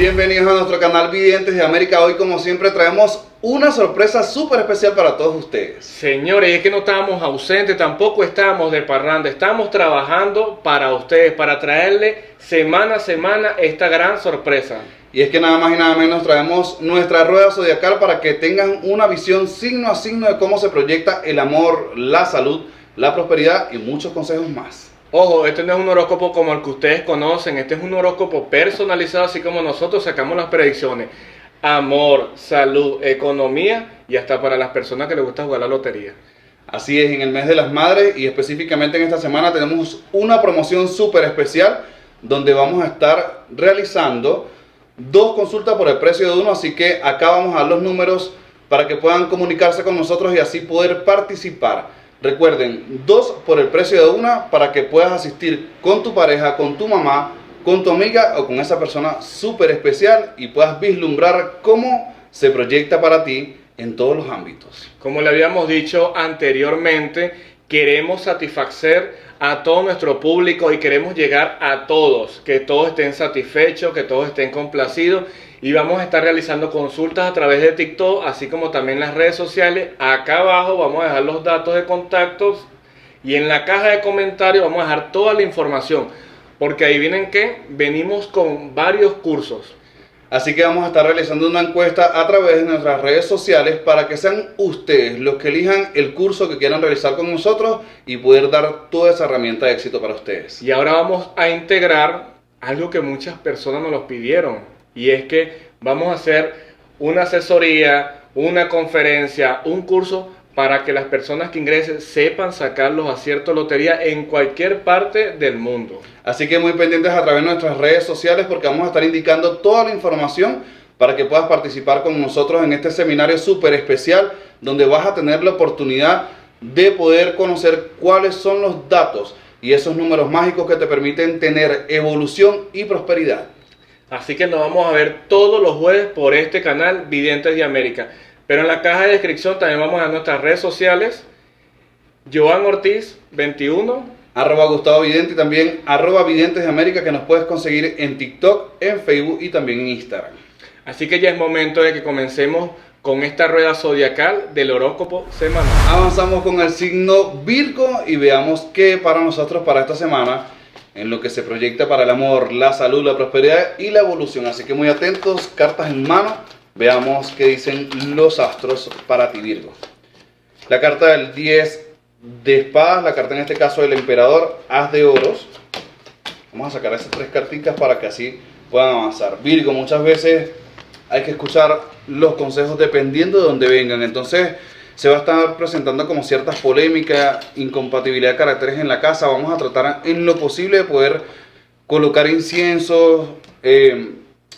Bienvenidos a nuestro canal Videntes de América. Hoy, como siempre, traemos una sorpresa súper especial para todos ustedes. Señores, es que no estábamos ausentes, tampoco estábamos de parranda, estamos trabajando para ustedes, para traerle semana a semana esta gran sorpresa. Y es que nada más y nada menos traemos nuestra rueda zodiacal para que tengan una visión signo a signo de cómo se proyecta el amor, la salud, la prosperidad y muchos consejos más. Ojo, este no es un horóscopo como el que ustedes conocen, este es un horóscopo personalizado, así como nosotros sacamos las predicciones. Amor, salud, economía y hasta para las personas que les gusta jugar la lotería. Así es, en el mes de las madres y específicamente en esta semana tenemos una promoción súper especial donde vamos a estar realizando 2 consultas por el precio de 1, así que acá vamos a dar los números para que puedan comunicarse con nosotros y así poder participar. Recuerden, 2 por el precio de 1 para que puedas asistir con tu pareja, con tu mamá, con tu amiga o con esa persona súper especial y puedas vislumbrar cómo se proyecta para ti en todos los ámbitos. Como le habíamos dicho anteriormente, queremos satisfacer a todo nuestro público y queremos llegar a todos, que todos estén satisfechos, que todos estén complacidos. Y vamos a estar realizando consultas a través de TikTok, así como también las redes sociales. Acá abajo vamos a dejar los datos de contactos y en la caja de comentarios vamos a dejar toda la información. Porque ahí vienen que venimos con varios cursos. Así que vamos a estar realizando una encuesta a través de nuestras redes sociales para que sean ustedes los que elijan el curso que quieran realizar con nosotros y poder dar toda esa herramienta de éxito para ustedes. Y ahora vamos a integrar algo que muchas personas nos lo pidieron. Y es que vamos a hacer una asesoría, una conferencia, un curso para que las personas que ingresen sepan sacar los aciertos de lotería en cualquier parte del mundo. Así que muy pendientes a través de nuestras redes sociales porque vamos a estar indicando toda la información para que puedas participar con nosotros en este seminario súper especial donde vas a tener la oportunidad de poder conocer cuáles son los datos y esos números mágicos que te permiten tener evolución y prosperidad. Así que nos vamos a ver todos los jueves por este canal Videntes de América. Pero en la caja de descripción también vamos a nuestras redes sociales. Joan Ortiz 21. @Gustavo Vidente y también @Videntes de América que nos puedes conseguir en TikTok, en Facebook y también en Instagram. Así que ya es momento de que comencemos con esta rueda zodiacal del horóscopo semanal. Avanzamos con el signo Virgo y veamos qué para nosotros para esta semana en lo que se proyecta para el amor, la salud, la prosperidad y la evolución. Así que muy atentos, cartas en mano, veamos qué dicen los astros para ti, Virgo. La carta del 10 de espadas, la carta en este caso del emperador, as de oros. Vamos a sacar esas 3 cartitas para que así puedan avanzar. Virgo, muchas veces hay que escuchar los consejos dependiendo de dónde vengan. Entonces se va a estar presentando como ciertas polémicas, incompatibilidad de caracteres en la casa. Vamos a tratar en lo posible de poder colocar inciensos,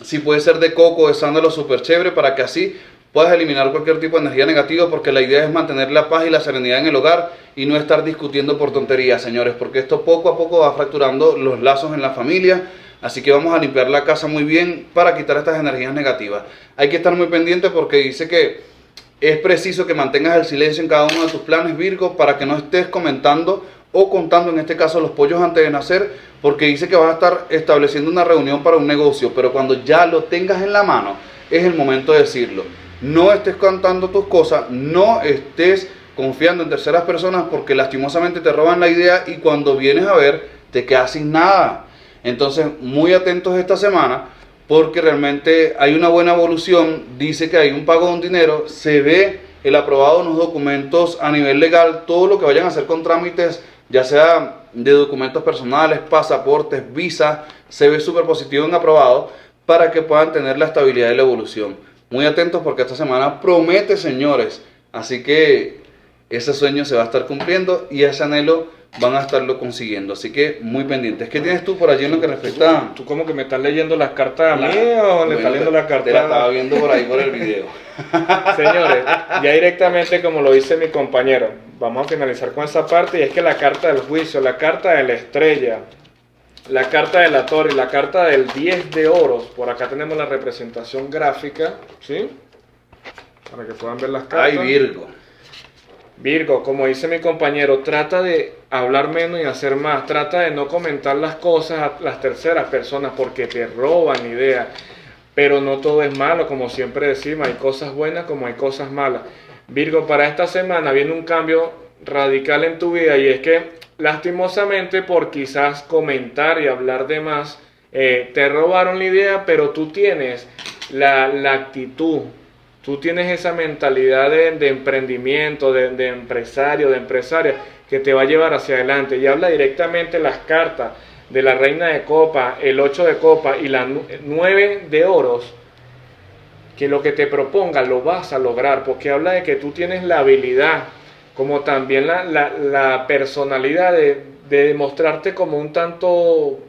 si puede ser de coco, de sándalo, súper chévere, para que así puedas eliminar cualquier tipo de energía negativa, porque la idea es mantener la paz y la serenidad en el hogar y no estar discutiendo por tonterías, señores, porque esto poco a poco va fracturando los lazos en la familia. Así que vamos a limpiar la casa muy bien para quitar estas energías negativas. Hay que estar muy pendiente porque dice que es preciso que mantengas el silencio en cada uno de tus planes, Virgo, para que no estés comentando o contando, en este caso, los pollos antes de nacer, porque dice que vas a estar estableciendo una reunión para un negocio, pero cuando ya lo tengas en la mano, es el momento de decirlo. No estés contando tus cosas, no estés confiando en terceras personas, porque lastimosamente te roban la idea y cuando vienes a ver, te quedas sin nada. Entonces, muy atentos esta semana, porque realmente hay una buena evolución. Dice que hay un pago de un dinero, se ve el aprobado en los documentos a nivel legal, todo lo que vayan a hacer con trámites, ya sea de documentos personales, pasaportes, visa, se ve súper positivo en aprobado para que puedan tener la estabilidad y la evolución. Muy atentos porque esta semana promete, señores, así que ese sueño se va a estar cumpliendo y ese anhelo van a estarlo consiguiendo, así que muy pendientes. ¿Qué tienes tú por allí en lo que respecta? ¿Tú como que me estás leyendo las cartas a mí o le estás leyendo las cartas? Te la estaba viendo por ahí por el video. Señores, ya directamente como lo dice mi compañero, vamos a finalizar con esa parte y es que la carta del juicio, la carta de la estrella, la carta de la torre y la carta del 10 de oros, por acá tenemos la representación gráfica, ¿sí? Para que puedan ver las cartas. Ay, Virgo. Virgo, como dice mi compañero, trata de hablar menos y hacer más. Trata de no comentar las cosas a las terceras personas porque te roban ideas. pero no todo es malo, como siempre decimos, hay cosas buenas como hay cosas malas. Virgo, para esta semana viene un cambio radical en tu vida y es que lastimosamente por quizás comentar y hablar de más, te robaron la idea, pero tú tienes la actitud, tú tienes esa mentalidad de emprendimiento, de empresario, de empresaria, que te va a llevar hacia adelante. Y habla directamente las cartas de la reina de copa, el 8 de copa y la 9 de oros, que lo que te proponga lo vas a lograr, porque habla de que tú tienes la habilidad, como también la personalidad de demostrarte como un tanto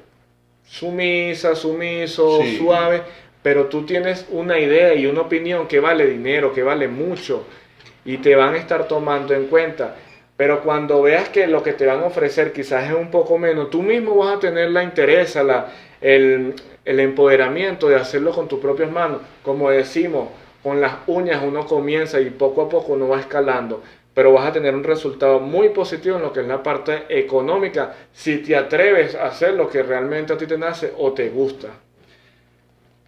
sumisa, sumiso, Sí. suave, pero tú tienes una idea y una opinión que vale dinero, que vale mucho, y te van a estar tomando en cuenta. Pero cuando veas que lo que te van a ofrecer quizás es un poco menos, tú mismo vas a tener la interés, el empoderamiento de hacerlo con tus propias manos. Como decimos, con las uñas uno comienza y poco a poco uno va escalando. Pero vas a tener un resultado muy positivo en lo que es la parte económica, si te atreves a hacer lo que realmente a ti te nace o te gusta.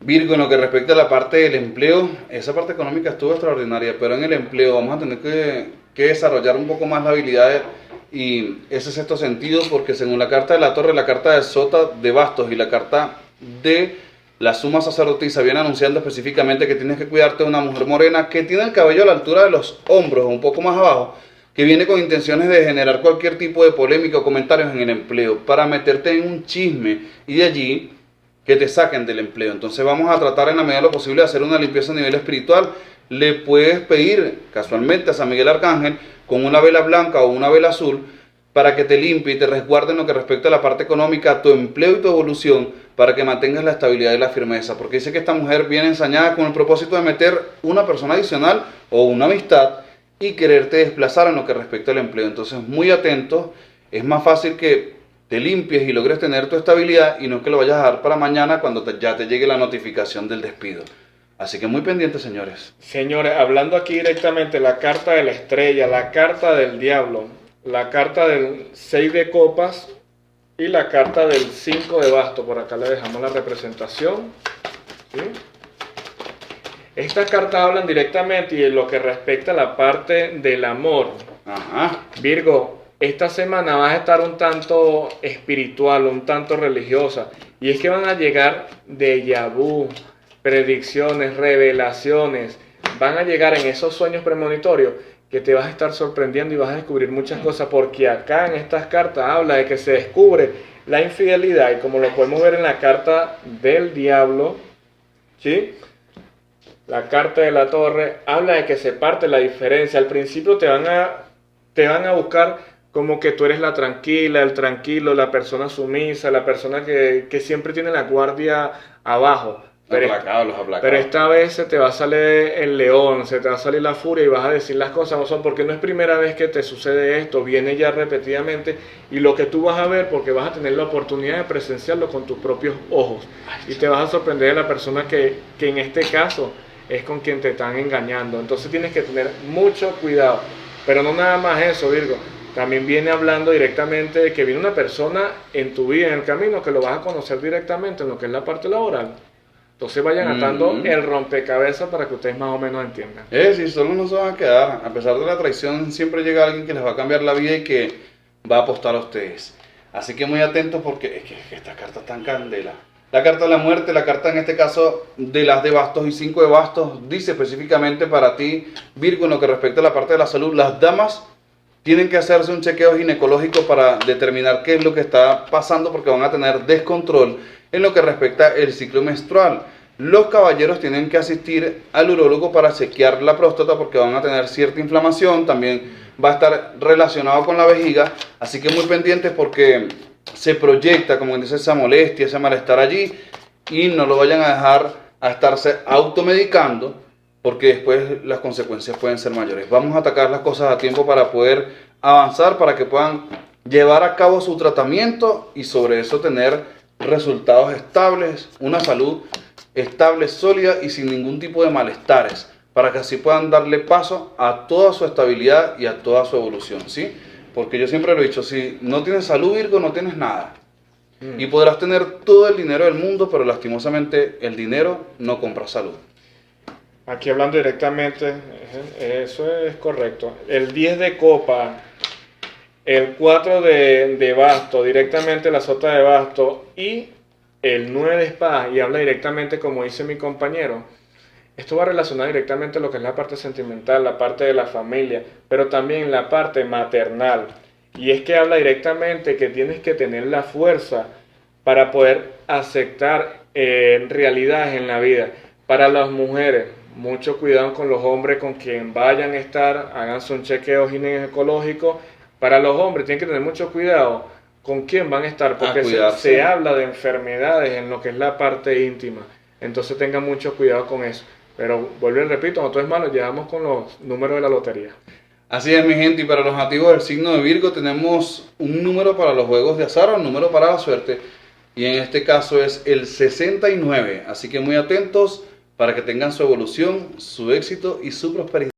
Virgo, en lo que respecta a la parte del empleo, esa parte económica estuvo extraordinaria, pero en el empleo vamos a tener que desarrollar un poco más la habilidad y ese sexto sentido, porque según la carta de la torre, la carta de sota de bastos y la carta de la suma sacerdotisa viene anunciando específicamente que tienes que cuidarte de una mujer morena que tiene el cabello a la altura de los hombros o un poco más abajo, que viene con intenciones de generar cualquier tipo de polémica o comentarios en el empleo para meterte en un chisme y de allí que te saquen del empleo. Entonces vamos a tratar en la medida de lo posible de hacer una limpieza a nivel espiritual. Le puedes pedir casualmente a San Miguel Arcángel con una vela blanca o una vela azul para que te limpie y te resguarde en lo que respecta a la parte económica, tu empleo y tu evolución, para que mantengas la estabilidad y la firmeza. Porque dice que esta mujer viene ensañada con el propósito de meter una persona adicional o una amistad y quererte desplazar en lo que respecta al empleo. Entonces muy atento, es más fácil que te limpies y logres tener tu estabilidad y no que lo vayas a dar para mañana cuando ya te llegue la notificación del despido. Así que muy pendientes, señores. Señores, hablando aquí directamente, la carta de la estrella, la carta del diablo, la carta del 6 de copas y la carta del 5 de bastos. Por acá le dejamos la representación. ¿Sí? Estas cartas hablan directamente y en lo que respecta a la parte del amor. Ajá. Virgo, esta semana vas a estar un tanto espiritual, un tanto religiosa. Y es que van a llegar déjà vu, predicciones, revelaciones. Van a llegar en esos sueños premonitorios que te vas a estar sorprendiendo y vas a descubrir muchas cosas. Porque acá en estas cartas habla de que se descubre la infidelidad. Y como lo podemos ver en la carta del diablo, ¿sí? La carta de la torre habla de que se parte la diferencia. Al principio te van a buscar como que tú eres la tranquila, el tranquilo, la persona sumisa, la persona que siempre tiene la guardia abajo. Los aplacados. Pero esta vez se te va a salir el león, se te va a salir la furia y vas a decir las cosas no son, porque no es primera vez que te sucede esto, viene ya repetidamente y lo que tú vas a ver, porque vas a tener la oportunidad de presenciarlo con tus propios ojos y te vas a sorprender de la persona que en este caso es con quien te están engañando. Entonces tienes que tener mucho cuidado, pero no nada más eso, Virgo. También viene hablando directamente de que viene una persona en tu vida, en el camino, que lo vas a conocer directamente en lo que es la parte laboral. Entonces vayan atando el rompecabezas para que ustedes más o menos entiendan. Sí, solo no se van a quedar. A pesar de la traición, siempre llega alguien que les va a cambiar la vida y que va a apostar a ustedes. Así que muy atentos porque es que esta carta está en candela. La carta de la muerte, la carta en este caso de las de bastos y 5 de bastos, dice específicamente para ti, Virgo, en lo que respecta a la parte de la salud, las damas tienen que hacerse un chequeo ginecológico para determinar qué es lo que está pasando porque van a tener descontrol en lo que respecta al ciclo menstrual. Los caballeros tienen que asistir al urólogo para chequear la próstata porque van a tener cierta inflamación, también va a estar relacionado con la vejiga, así que muy pendientes porque se proyecta, como dice, esa molestia, ese malestar allí y no lo vayan a dejar a estarse automedicando porque después las consecuencias pueden ser mayores. Vamos a atacar las cosas a tiempo para poder avanzar, para que puedan llevar a cabo su tratamiento y sobre eso tener resultados estables, una salud estable, sólida y sin ningún tipo de malestares, para que así puedan darle paso a toda su estabilidad y a toda su evolución, ¿sí? Porque yo siempre lo he dicho, si no tienes salud, Virgo, no tienes nada. Y podrás tener todo el dinero del mundo, pero lastimosamente el dinero no compra salud. Aquí hablando directamente, eso es correcto. El 10 de copa, el 4 de basto, directamente la sota de basto, y el 9 de espadas, y habla directamente, como dice mi compañero. Esto va relacionado directamente a lo que es la parte sentimental, la parte de la familia, pero también la parte maternal. Y es que habla directamente que tienes que tener la fuerza para poder aceptar realidades en la vida. Para las mujeres, mucho cuidado con los hombres con quien vayan a estar, háganse un chequeo ginecológico. Para los hombres tienen que tener mucho cuidado con quién van a estar, porque se habla de enfermedades en lo que es la parte íntima. Entonces tengan mucho cuidado con eso. Pero vuelvo y repito, nosotros hermanos llegamos con los números de la lotería. Así es, mi gente, y para los nativos del signo de Virgo tenemos un número para los juegos de azar, un número para la suerte, y en este caso es el 69. Así que muy atentos para que tengan su evolución, su éxito y su prosperidad.